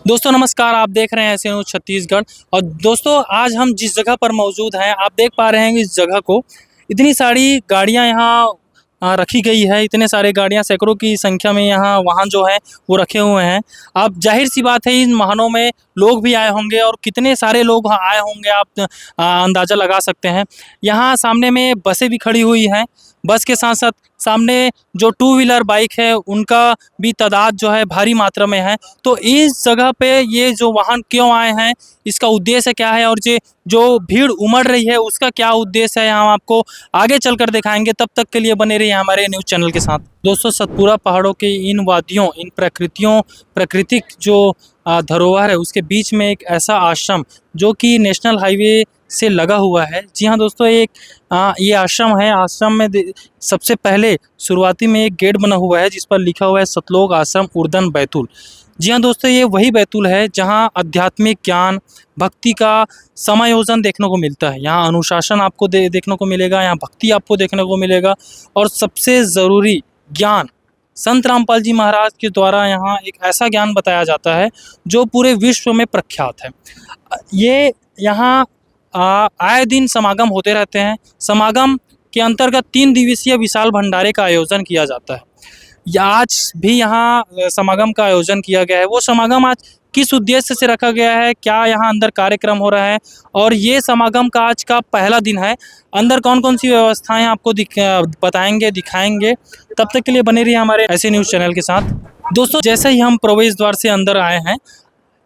दोस्तों नमस्कार, आप देख रहे हैं ऐसे न्यूज़ छत्तीसगढ़। और दोस्तों आज हम जिस जगह पर मौजूद हैं, आप देख पा रहे हैं कि इस जगह को इतनी सारी गाड़ियां यहाँ रखी गई है। इतने सारे गाड़ियां सैकड़ों की संख्या में यहाँ वाहन जो है वो रखे हुए हैं। अब जाहिर सी बात है इन वाहनों में लोग भी आए होंगे और कितने सारे लोग वहाँ आए होंगे आप अंदाज़ा लगा सकते हैं। यहाँ सामने में बसें भी खड़ी हुई हैं। बस के साथ साथ सामने जो टू व्हीलर बाइक है उनका भी तादाद जो है भारी मात्रा में है। तो इस जगह पे ये जो वाहन क्यों आए हैं, इसका उद्देश्य क्या है और ये जो भीड़ उमड़ रही है उसका क्या उद्देश्य है, हम आपको आगे चलकर दिखाएंगे। तब तक के लिए बने रहिए हमारे न्यूज़ चैनल के साथ। दोस्तों सतपुरा पहाड़ों के इन वादियों, इन प्राकृतिक जो धरोहर है उसके बीच में एक ऐसा आश्रम जो कि नेशनल हाईवे से लगा हुआ है। जी हाँ दोस्तों, एक ये आश्रम है। आश्रम में सबसे पहले शुरुआती में एक गेट बना हुआ है जिस पर लिखा हुआ है सतलोक आश्रम उर्दन बैतूल। जी हाँ दोस्तों, ये वही बैतूल है जहाँ आध्यात्मिक ज्ञान भक्ति का समायोजन देखने को मिलता है। यहाँ अनुशासन आपको देखने को मिलेगा, यहाँ भक्ति आपको देखने को मिलेगा और सबसे ज़रूरी ज्ञान संत रामपाल जी महाराज के द्वारा यहाँ एक ऐसा ज्ञान बताया जाता है जो पूरे विश्व में प्रख्यात है। ये यहाँ आए दिन समागम होते रहते हैं। समागम के अंतर्गत 3 दिवसीय विशाल भंडारे का आयोजन किया जाता है। आज भी यहाँ समागम का आयोजन किया गया है। वो समागम आज किस उद्देश्य से रखा गया है, क्या यहाँ अंदर कार्यक्रम हो रहा है और ये समागम का आज का पहला दिन है। अंदर कौन कौन सी व्यवस्थाएं आपको बताएंगे, दिखाएंगे। तब तक के लिए बने रहिए हमारे ऐसे न्यूज़ चैनल के साथ। दोस्तों जैसे ही हम प्रवेश द्वार से अंदर आए हैं,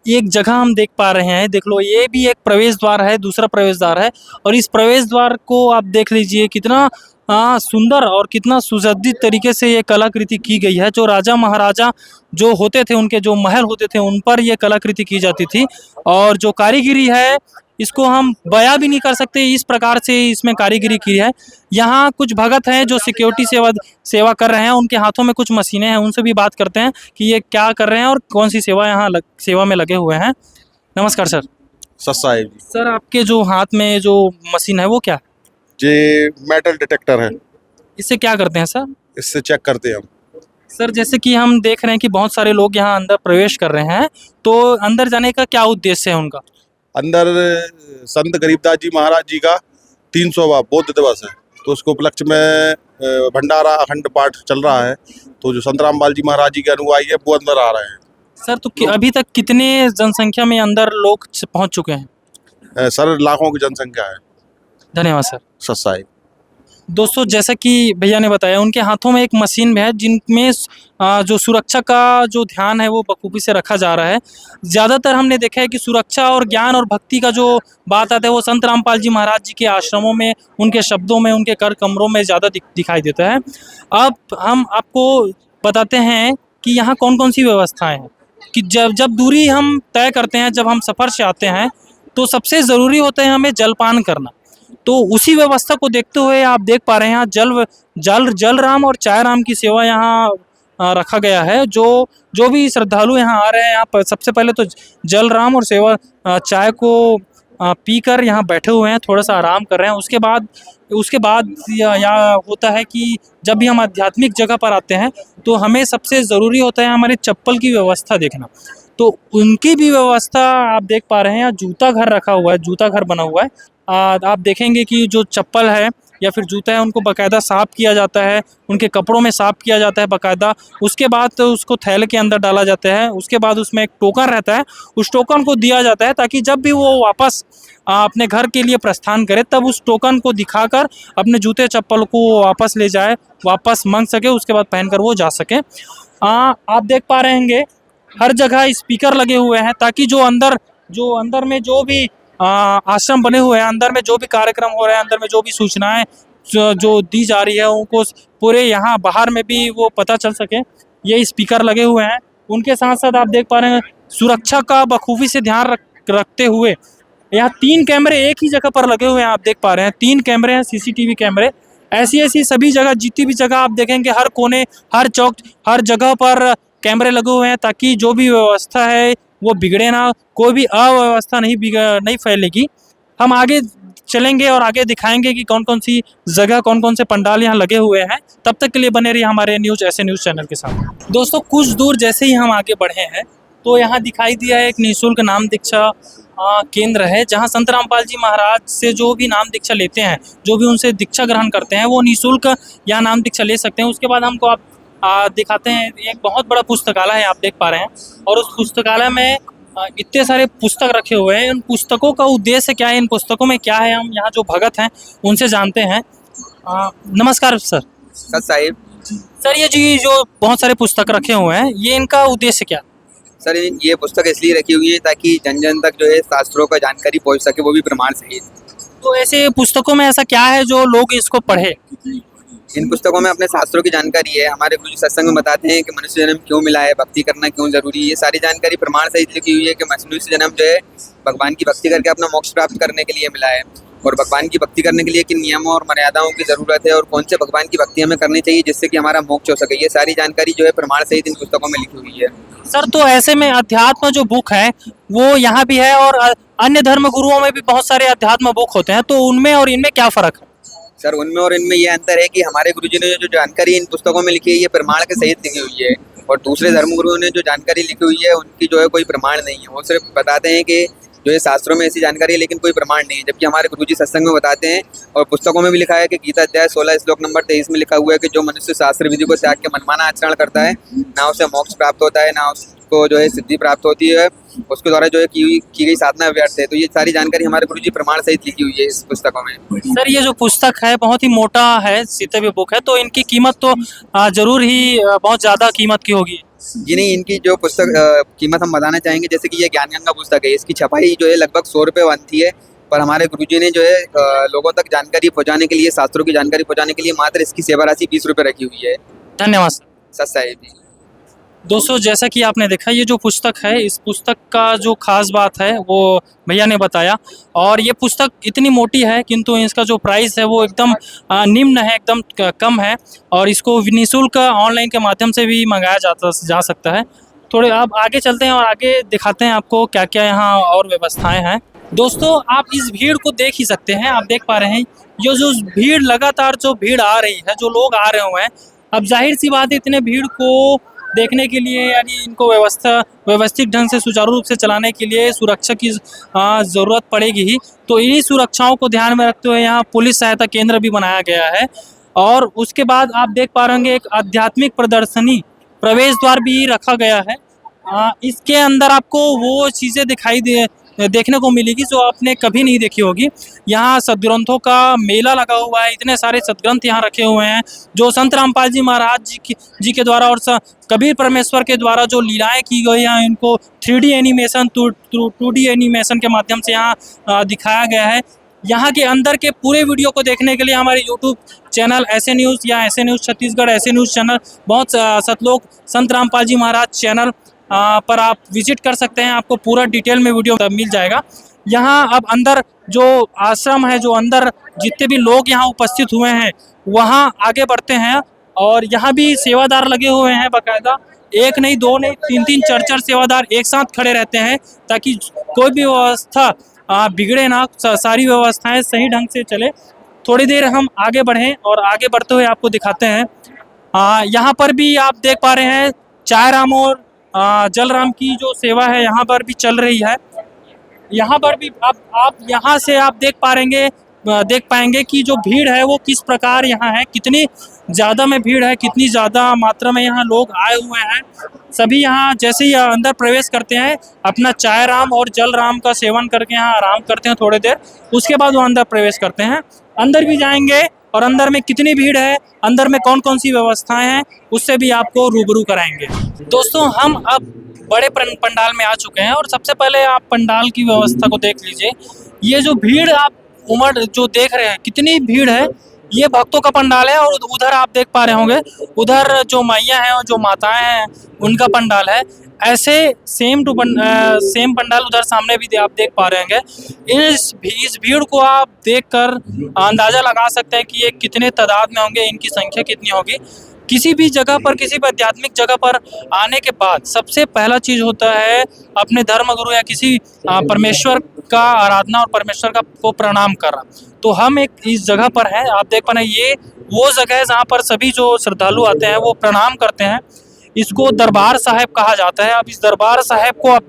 एक जगह हम देख पा रहे हैं, देख लो ये भी एक प्रवेश द्वार है, दूसरा प्रवेश द्वार है। और इस प्रवेश द्वार को आप देख लीजिए कितना सुंदर और कितना सुसज्जित तरीके से ये कलाकृति की गई है। जो राजा महाराजा जो होते थे, उनके जो महल होते थे उन पर ये कलाकृति की जाती थी। और जो कारीगिरी है इसको हम बयां भी नहीं कर सकते, इस प्रकार से इसमें कारीगिरी की है। यहाँ कुछ भगत हैं जो सिक्योरिटी सेवा कर रहे हैं, उनके हाथों में कुछ मशीनें हैं। उनसे भी बात करते हैं कि ये क्या कर रहे हैं और कौन सी सेवा यहाँ सेवा में लगे हुए हैं। नमस्कार सर। साहेब जी। सर आपके जो हाथ में जो मशीन है वो क्या? ये मेटल डिटेक्टर है। इससे क्या करते हैं सर? इससे चेक करते हैं हम। सर जैसे कि हम देख रहे हैं कि बहुत सारे लोग यहाँ अंदर प्रवेश कर रहे हैं, तो अंदर जाने का क्या उद्देश्य है उनका? अंदर संत गरीबदास जी महाराज जी का 300वां बौद्ध दिवस है, तो उसके उपलक्ष्य में भंडारा अखंड पाठ चल रहा है। तो जो संत रामपाल जी महाराज जी के अनुयायी है वो अंदर आ रहे हैं। सर तो अभी तक कितने जनसंख्या में अंदर लोग पहुंच चुके हैं? सर लाखों की जनसंख्या है। धन्यवाद सर। साहेब। दोस्तों जैसा कि भैया ने बताया, उनके हाथों में एक मशीन है जिनमें जो सुरक्षा का जो ध्यान है वो बखूबी से रखा जा रहा है। ज़्यादातर हमने देखा है कि सुरक्षा और ज्ञान और भक्ति का जो बात आता है वो संत रामपाल जी महाराज जी के आश्रमों में, उनके शब्दों में, उनके कर कमरों में ज़्यादा दिखाई देता है। अब हम आपको बताते हैं कि यहाँ कौन कौन सी व्यवस्थाएँ हैं। कि जब दूरी हम तय करते हैं, जब हम सफ़र से आते हैं, तो सबसे ज़रूरी होता है हमें जलपान करना। तो उसी व्यवस्था को देखते हुए आप देख पा रहे हैं यहाँ जल राम और चाय राम की सेवा यहाँ रखा गया है। जो भी श्रद्धालु यहाँ आ रहे हैं, यहाँ पर सबसे पहले तो जल राम और सेवा चाय को पीकर यहाँ बैठे हुए हैं, थोड़ा सा आराम कर रहे हैं। उसके बाद या होता है कि जब भी हम आध्यात्मिक जगह पर आते हैं तो हमें सबसे ज़रूरी होता है हमारे चप्पल की व्यवस्था देखना। तो उनकी भी व्यवस्था आप देख पा रहे हैं। यहाँ जूता घर रखा हुआ है, जूता घर बना हुआ है। आप देखेंगे कि जो चप्पल है या फिर जूता है उनको बाकायदा साफ़ किया जाता है, उनके कपड़ों में साफ़ किया जाता है बाकायदा। उसके बाद तो उसको थैले के अंदर डाला जाता है। उसके बाद उसमें एक टोकन रहता है, उस टोकन को दिया जाता है ताकि जब भी वो वापस अपने घर के लिए प्रस्थान करे तब उस टोकन को दिखाकर अपने जूते चप्पल को वापस ले जाए, वापस मांग सके, उसके बाद पहनकर वो जा सके। आप देख पा रहे होंगे हर जगह स्पीकर लगे हुए हैं ताकि जो अंदर में जो भी आश्रम बने हुए हैं, अंदर में जो भी कार्यक्रम हो रहे हैं, अंदर में जो भी सूचनाएं जो दी जा रही है उनको पूरे यहाँ बाहर में भी वो पता चल सके। ये स्पीकर लगे हुए हैं। उनके साथ साथ आप देख पा रहे हैं सुरक्षा का बखूबी से ध्यान रखते हुए यहाँ 3 कैमरे एक ही जगह पर लगे हुए हैं। आप देख पा रहे हैं 3 कैमरे हैं, CCTV कैमरे। ऐसी सभी जगह, जितनी भी जगह आप देखेंगे, हर कोने, हर चौक, हर जगह पर कैमरे लगे हुए हैं ताकि जो भी व्यवस्था है वो बिगड़े ना, कोई भी अव्यवस्था नहीं फैलेगी। हम आगे चलेंगे और आगे दिखाएंगे कि कौन कौन सी जगह, कौन कौन से पंडाल यहाँ लगे हुए हैं। तब तक के लिए बने रहिए हमारे ऐसे न्यूज़ चैनल के साथ। दोस्तों कुछ दूर जैसे ही हम आगे बढ़े हैं तो यहाँ दिखाई दिया है एक निःशुल्क नाम दीक्षा केंद्र है, जहाँ संत रामपाल जी महाराज से जो भी नाम दीक्षा लेते हैं, जो भी उनसे दीक्षा ग्रहण करते हैं, वो निःशुल्क यहाँ नाम दीक्षा ले सकते हैं। उसके बाद हमको आप दिखाते हैं एक बहुत बड़ा पुस्तकालय है, आप देख पा रहे हैं, और उस पुस्तकालय में इतने सारे पुस्तक रखे हुए हैं। इन पुस्तकों का उद्देश्य क्या है, इन पुस्तकों में क्या है, हम यहाँ जो भगत हैं उनसे जानते हैं। नमस्कार सर। सर साहिब। सर ये जी जो बहुत सारे पुस्तक रखे हुए हैं, ये इनका उद्देश्य क्या? सर ये पुस्तक इसलिए रखी हुई है ताकि जन जन तक जो है शास्त्रों का जानकारी पहुंच सके, वो भी प्रमाण सहित। तो ऐसे पुस्तकों में ऐसा क्या है जो लोग इसको पढ़े? इन पुस्तकों में अपने शास्त्रों की जानकारी है। हमारे गुरु जी सत्संग में बताते हैं कि मनुष्य जन्म क्यों मिला है, भक्ति करना क्यों जरूरी है। ये सारी जानकारी प्रमाण सहित लिखी हुई है कि मनुष्य जन्म जो है भगवान की भक्ति करके अपना मोक्ष प्राप्त करने के लिए मिला है, और भगवान की भक्ति करने के लिए किन नियमों और मर्यादाओं की जरूरत है, और कौन से भगवान की भक्ति हमें करनी चाहिए जिससे कि हमारा मोक्ष हो सके। ये सारी जानकारी जो है प्रमाण सहित इन पुस्तकों में लिखी हुई है। सर तो ऐसे में अध्यात्म जो बुक है वो यहाँ भी है, और अन्य धर्म गुरुओं में भी बहुत सारे अध्यात्म बुक होते हैं, तो उनमें और इनमें क्या फर्क है? सर उनमें और इनमें ये अंतर है कि हमारे गुरुजी ने जो जानकारी इन पुस्तकों में लिखी है ये प्रमाण के सहित लिखी हुई है, और दूसरे धर्मगुरुओं ने जो जानकारी लिखी हुई है उनकी जो है कोई प्रमाण नहीं है। वो सिर्फ बताते हैं कि जो है शास्त्रों में ऐसी जानकारी है लेकिन कोई प्रमाण नहीं है। जबकि हमारे गुरुजी सत्संग में बताते हैं, और पुस्तकों में भी लिखा है कि गीता अध्याय 16 श्लोक नंबर 23 में लिखा हुआ है कि जो मनुष्य शास्त्र विधि को त्याग के मनमाना आचरण करता है, ना उसे मोक्ष प्राप्त होता है, ना उसको जो है सिद्धि प्राप्त होती है, उसके द्वारा जो है की गई साधना व्यर्थ है। तो ये सारी जानकारी हमारे गुरुजी प्रमाण सहित लिखी हुई है इस पुस्तकों में। सर ये जो पुस्तक है बहुत ही मोटा है, सीते बुक है, तो इनकी कीमत तो जरूर ही बहुत ज़्यादा कीमत की होगी। जी नहीं, इनकी जो पुस्तक कीमत हम बताना चाहेंगे, जैसे कि ये ज्ञान गंगा पुस्तक है, इसकी छपाई जो है लगभग 100 रुपये बनती है, पर हमारे गुरुजी ने जो है लोगों तक जानकारी पहुंचाने के लिए, शास्त्रों की जानकारी पहुंचाने के लिए मात्र इसकी सेवा राशि 20 रुपये रखी हुई है। धन्यवाद सर। सच साहिब जी। दोस्तों जैसा कि आपने देखा, ये जो पुस्तक है, इस पुस्तक का जो खास बात है वो भैया ने बताया, और ये पुस्तक इतनी मोटी है किंतु इसका जो प्राइस है वो एकदम निम्न है, एकदम कम है, और इसको निःशुल्क ऑनलाइन के माध्यम से भी मंगाया जा सकता है। थोड़े आप आगे चलते हैं और आगे दिखाते हैं आपको क्या क्या यहाँ और व्यवस्थाएं हैं। दोस्तों आप इस भीड़ को देख ही सकते हैं, आप देख पा रहे हैं ये जो भीड़, लगातार जो भीड़ आ रही है, जो लोग आ रहे हुए हैं। अब जाहिर सी बात है इतने भीड़ को देखने के लिए, यानी इनको व्यवस्थित ढंग से सुचारू रूप से चलाने के लिए सुरक्षा की ज़रूरत पड़ेगी ही। तो इन्हीं सुरक्षाओं को ध्यान में रखते हुए यहाँ पुलिस सहायता केंद्र भी बनाया गया है, और उसके बाद आप देख पा रहे होंगे एक आध्यात्मिक प्रदर्शनी प्रवेश द्वार भी रखा गया है। इसके अंदर आपको वो चीज़ें देखने को मिलेगी जो आपने कभी नहीं देखी होगी। यहाँ सदग्रंथों का मेला लगा हुआ है, इतने सारे सदग्रंथ यहाँ रखे हुए हैं जो संत रामपाल जी महाराज जी के द्वारा और कबीर परमेश्वर के द्वारा जो लीलाएं की गई हैं, इनको 3D एनिमेशन 2D एनिमेशन के माध्यम से यहाँ दिखाया गया है। यहाँ के अंदर के पूरे वीडियो को देखने के लिए हमारे यूट्यूब चैनल ऐसे न्यूज़ या ऐसे न्यूज़ छत्तीसगढ़, ऐसे न्यूज़ चैनल, बहुत सतलोक संत रामपाल जी महाराज चैनल पर आप विजिट कर सकते हैं, आपको पूरा डिटेल में वीडियो मिल जाएगा। यहाँ अब अंदर जो आश्रम है, जो अंदर जितने भी लोग यहाँ उपस्थित हुए हैं वहाँ आगे बढ़ते हैं, और यहाँ भी सेवादार लगे हुए हैं बाकायदा, एक नहीं, दो नहीं, तीन 4 सेवादार एक साथ खड़े रहते हैं ताकि कोई भी व्यवस्था बिगड़े ना, सारी व्यवस्थाएं सही ढंग से चले। थोड़ी देर हम आगे बढ़ें और आगे बढ़ते हुए आपको दिखाते हैं। यहाँ पर भी आप देख पा रहे हैं चाय राम और जलराम की जो सेवा है यहाँ पर भी चल रही है। यहाँ पर भी आप यहाँ से आप देख पाएंगे कि जो भीड़ है वो किस प्रकार यहाँ है, कितनी ज़्यादा में भीड़ है, कितनी ज़्यादा मात्रा में यहाँ लोग आए हुए हैं। सभी यहाँ जैसे ही अंदर प्रवेश करते हैं अपना चाय राम और जल राम का सेवन करके यहाँ आराम करते हैं थोड़ी देर, उसके बाद वो अंदर प्रवेश करते हैं। अंदर भी जाएंगे और अंदर में कितनी भीड़ है, अंदर में कौन कौन सी व्यवस्थाएं हैं, उससे भी आपको रूबरू कराएंगे। दोस्तों हम अब बड़े पंडाल में आ चुके हैं, और सबसे पहले आप पंडाल की व्यवस्था को देख लीजिए। ये जो भीड़ आप जो देख रहे हैं, कितनी भीड़ है, ये भक्तों का पंडाल है। और उधर आप देख पा रहे होंगे, उधर जो मैया हैं और जो माताएं हैं उनका पंडाल है। ऐसे सेम पंडाल उधर सामने भी आप देख पा रहे होंगे। इस भीड़ को आप देखकर अंदाज़ा लगा सकते हैं कि ये कितने तादाद में होंगे, इनकी संख्या कितनी होगी। किसी भी जगह पर, किसी भी आध्यात्मिक जगह पर आने के बाद सबसे पहला चीज़ होता है अपने धर्मगुरु या किसी परमेश्वर का आराधना और परमेश्वर को प्रणाम करना। तो हम एक इस जगह पर हैं, आप देख पा रहे हैं, ये वो जगह है जहाँ पर सभी जो श्रद्धालु आते हैं वो प्रणाम करते हैं। इसको दरबार साहिब कहा जाता है। अब इस दरबार साहिब को आप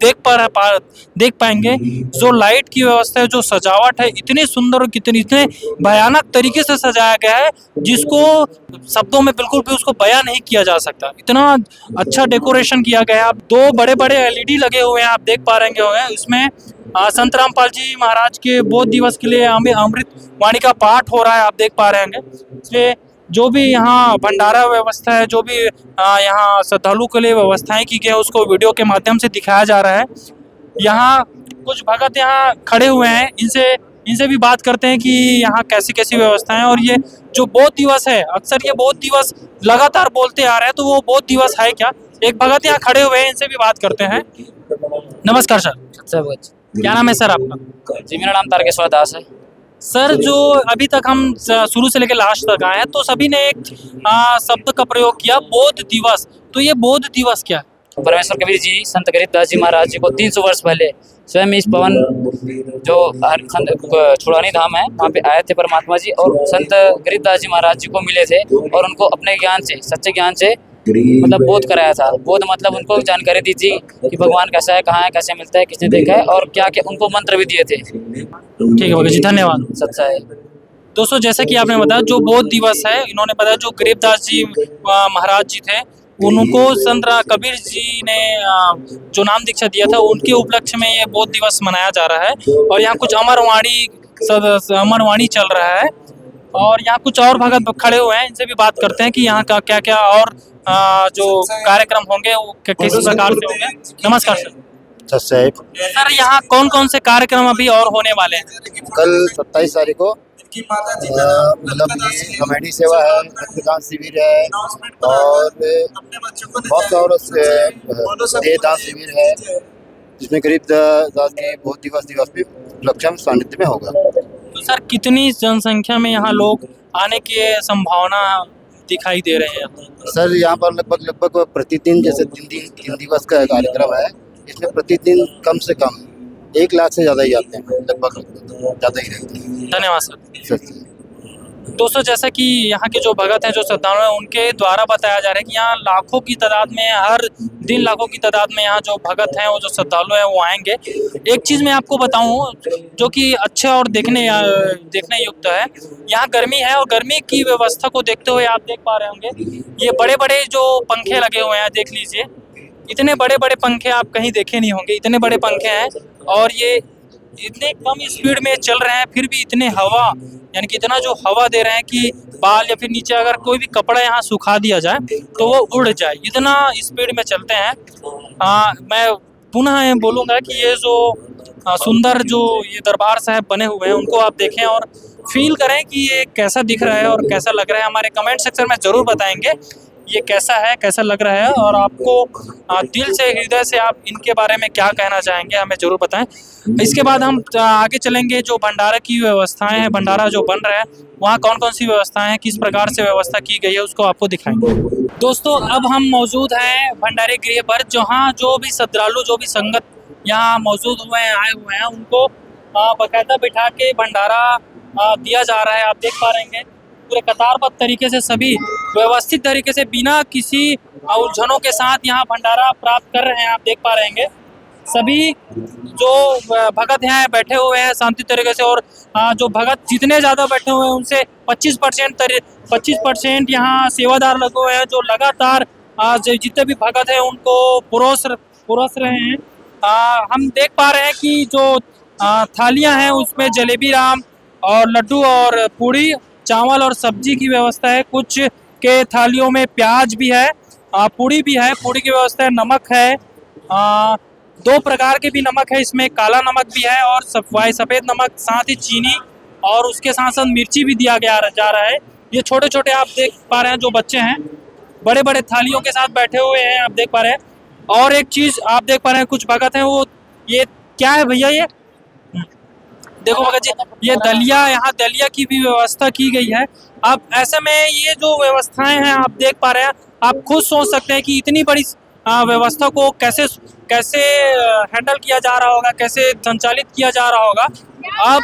देख पाएंगे, जो लाइट की व्यवस्था है, जो सजावट है, इतनी सुंदर और इतने भयानक तरीके से सजाया गया है जिसको शब्दों में बिल्कुल भी उसको बयां नहीं किया जा सकता। इतना अच्छा डेकोरेशन किया गया है। आप दो बड़े बड़े एलईडी लगे हुए हैं, आप देख पा रहे होंगे। इसमें संत रामपाल जी महाराज के बोध दिवस के लिए अमृत वाणी का पाठ हो रहा है, आप देख पा रहे होंगे। इसलिए जो भी यहाँ भंडारा व्यवस्था है, जो भी यहाँ श्रद्धालु के लिए व्यवस्थाएं की गई है, उसको वीडियो के माध्यम से दिखाया जा रहा है। यहाँ कुछ भगत यहाँ खड़े हुए हैं, इनसे भी बात करते हैं कि यहाँ कैसी कैसी व्यवस्थाएं। और ये जो बोध दिवस है, अक्सर ये बोध दिवस लगातार बोलते आ रहे हैं, तो वो बोध दिवस है क्या? एक भगत यहाँ खड़े हुए हैं, इनसे भी बात करते हैं। नमस्कार सर, क्या नाम है सर आपका? जी मेरा नाम तारकेश्वर दास है। सर, जो अभी तक हम शुरू से लेकर लास्ट तक आए हैं, तो सभी ने एक शब्द का प्रयोग किया, बोध दिवस। तो ये बोध दिवस क्या है? परमेश्वर कबीर जी, संत गरीबदास जी महाराज जी को 300 वर्ष पहले स्वयं इस पवन जो छुड़ानी धाम है, वहाँ पे आए थे परमात्मा जी, और संत गरीबदास जी महाराज जी को मिले थे और उनको अपने ज्ञान से, सच्चे ज्ञान से मतलब बोध कराया था। बोध मतलब उनको जानकारी दी थी कि भगवान कैसा है, कहाँ है, कैसे मिलता है, किसने देखा है, और क्या क्या उनको मंत्र भी दिए थे। ठीक है भगत जी, धन्यवाद। सच्चा है दोस्तों, जैसा कि आपने बताया, जो बोध दिवस है, इन्होंने बताया जो गरीबदास जी महाराज जी थे, उनको संत कबीर जी ने जो नाम दीक्षा दिया था, उनके उपलक्ष्य में ये बोध दिवस मनाया जा रहा है। और यहाँ कुछ अमरवाणी चल रहा है, और यहाँ कुछ और भगत खड़े हुए हैं, इनसे भी बात करते हैं कि यहाँ का क्या क्या और जो कार्यक्रम होंगे वो किस प्रकार से होंगे। नमस्कार सर। सर, यहाँ कौन कौन से कार्यक्रम अभी और होने वाले हैं? कल 27 तारीख को मतलब ये कमेटी सेवा है, रक्तदान शिविर है, और बहुत और देहदान शिविर है, जिसमें गरीबदास के बोध दिवस भी उपलक्ष्य सानिध्य में होगा। तो सर, कितनी जनसंख्या में यहाँ लोग आने की संभावना दिखाई दे रहे हैं? सर, यहाँ पर लगभग प्रतिदिन, जैसे 3 दिवस का कार्यक्रम है, इसमें प्रतिदिन कम से कम 1 लाख से ज़्यादा ही आते हैं, लगभग ज़्यादा ही रहते हैं। धन्यवाद सर। दोस्तों, जैसा कि यहाँ के जो भगत हैं, जो श्रद्धालु हैं, उनके द्वारा बताया जा रहा है कि यहाँ लाखों की तादाद में, हर दिन लाखों की तादाद में यहाँ जो भगत हैं, वो जो श्रद्धालु हैं, वो आएंगे। एक चीज़ मैं आपको बताऊँ जो कि अच्छा और देखने युक्त है, यहाँ गर्मी है, और गर्मी की व्यवस्था को देखते हुए आप देख पा रहे होंगे, ये बड़े बड़े जो पंखे लगे हुए हैं, देख लीजिए, इतने बड़े बड़े पंखे आप कहीं देखे नहीं होंगे। इतने बड़े पंखे हैं, और ये इतने कम स्पीड में चल रहे हैं, फिर भी इतने हवा, यानी कि इतना जो हवा दे रहे हैं कि बाल या फिर नीचे अगर कोई भी कपड़ा यहाँ सुखा दिया जाए तो वो उड़ जाए, इतना स्पीड में चलते हैं। मैं पुनः बोलूँगा कि ये जो सुंदर जो ये दरबार साहिब बने हुए हैं, उनको आप देखें और फील करें कि ये कैसा दिख रहा है और कैसा लग रहा है। हमारे कमेंट सेक्शन में ज़रूर बताएंगे ये कैसा है, कैसा लग रहा है, और आपको दिल से, हृदय से आप इनके बारे में क्या कहना चाहेंगे, हमें ज़रूर बताएं। इसके बाद हम आगे चलेंगे, जो भंडारा की व्यवस्थाएं हैं, भंडारा जो बन रहा है, वहाँ कौन कौन सी व्यवस्थाएं हैं, किस प्रकार से व्यवस्था की गई है, उसको आपको दिखाएंगे। दोस्तों, अब हम मौजूद हैं भंडारे गृह पर, जहाँ जो भी श्रद्धालु, जो भी संगत यहाँ मौजूद हुए हैं, आए हुए हैं, उनको बाकायदा बिठा के भंडारा दिया जा रहा है। आप देख पा रहे हैं पूरे कतारबद्ध तरीके से, सभी व्यवस्थित तरीके से, बिना किसी उलझनों के साथ यहाँ भंडारा प्राप्त कर रहे हैं। आप देख पा रहे हैं सभी जो भगत यहाँ बैठे हुए हैं शांति तरीके से, और जो भगत जितने ज़्यादा बैठे हुए हैं उनसे 25% यहाँ सेवादार लगे हुए हैं, जो लगातार जितने भी भगत हैं उनको परोस रहे हैं। हम देख पा रहे हैं कि जो थालियाँ हैं उसमें जलेबी राम और लड्डू और पूड़ी, चावल और सब्जी की व्यवस्था है। कुछ के थालियों में प्याज भी है, पूड़ी भी है, पूड़ी की व्यवस्था है, नमक है, 2 प्रकार के भी नमक है, इसमें काला नमक भी है और सफ़ेद नमक, साथ ही चीनी, और उसके साथ साथ मिर्ची भी दिया जा रहा है। ये छोटे छोटे आप देख पा रहे हैं जो बच्चे हैं, बड़े बड़े थालियों के साथ बैठे हुए हैं, आप देख पा रहे हैं। और एक चीज़ आप देख पा रहे हैं, कुछ भगत हैं, वो ये क्या है भैया, ये देखो भगत जी, ये दलिया, यहाँ दलिया की भी व्यवस्था की गई है। अब ऐसे में ये जो व्यवस्थाएं हैं आप देख पा रहे हैं, आप खुद सोच सकते हैं कि इतनी बड़ी व्यवस्था को कैसे हैंडल किया जा रहा होगा, कैसे संचालित किया जा रहा होगा। अब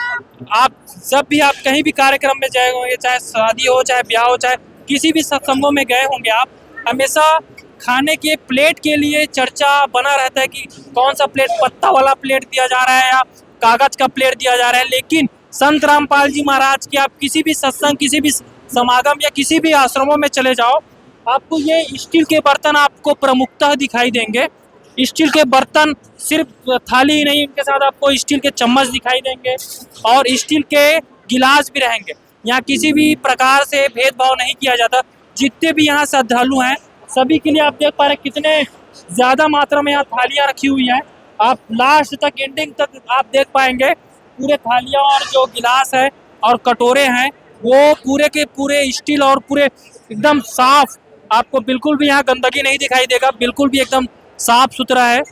आप जब भी आप कहीं भी कार्यक्रम में गए होंगे, चाहे शादी हो, चाहे ब्याह हो, चाहे किसी भी सत्संगों में गए होंगे, आप हमेशा खाने के प्लेट के लिए चर्चा बना रहता है कि कौन सा प्लेट, पत्ता वाला प्लेट दिया जा रहा है या कागज का प्लेट दिया जा रहा है। लेकिन संत रामपाल जी महाराज के आप किसी भी सत्संग, किसी भी समागम या किसी भी आश्रमों में चले जाओ, आपको ये स्टील के बर्तन आपको प्रमुखतः दिखाई देंगे। स्टील के बर्तन, सिर्फ थाली ही नहीं, इनके साथ आपको स्टील के चम्मच दिखाई देंगे और स्टील के गिलास भी रहेंगे। यहाँ किसी भी प्रकार से भेदभाव नहीं किया जाता। जितने भी यहाँ श्रद्धालु हैं सभी के लिए आप देख पा रहे हैं कितने ज़्यादा मात्रा में यहाँ थालियाँ रखी हुई हैं। आप लास्ट तक, एंडिंग तक आप देख पाएंगे पूरे थालियाँ और जो गिलास है और कटोरे हैं वो पूरे के पूरे स्टील और पूरे एकदम साफ। आपको बिल्कुल भी यहाँ गंदगी नहीं दिखाई देगा, बिल्कुल भी एकदम साफ सुथरा है।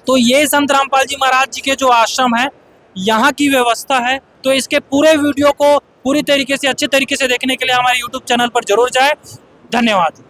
तो ये संत रामपाल जी महाराज जी के जो आश्रम है, यहाँ की व्यवस्था है। तो इसके पूरे वीडियो को पूरी तरीके से, अच्छे तरीके से देखने के लिए हमारे YouTube चैनल पर जरूर जाए। धन्यवाद।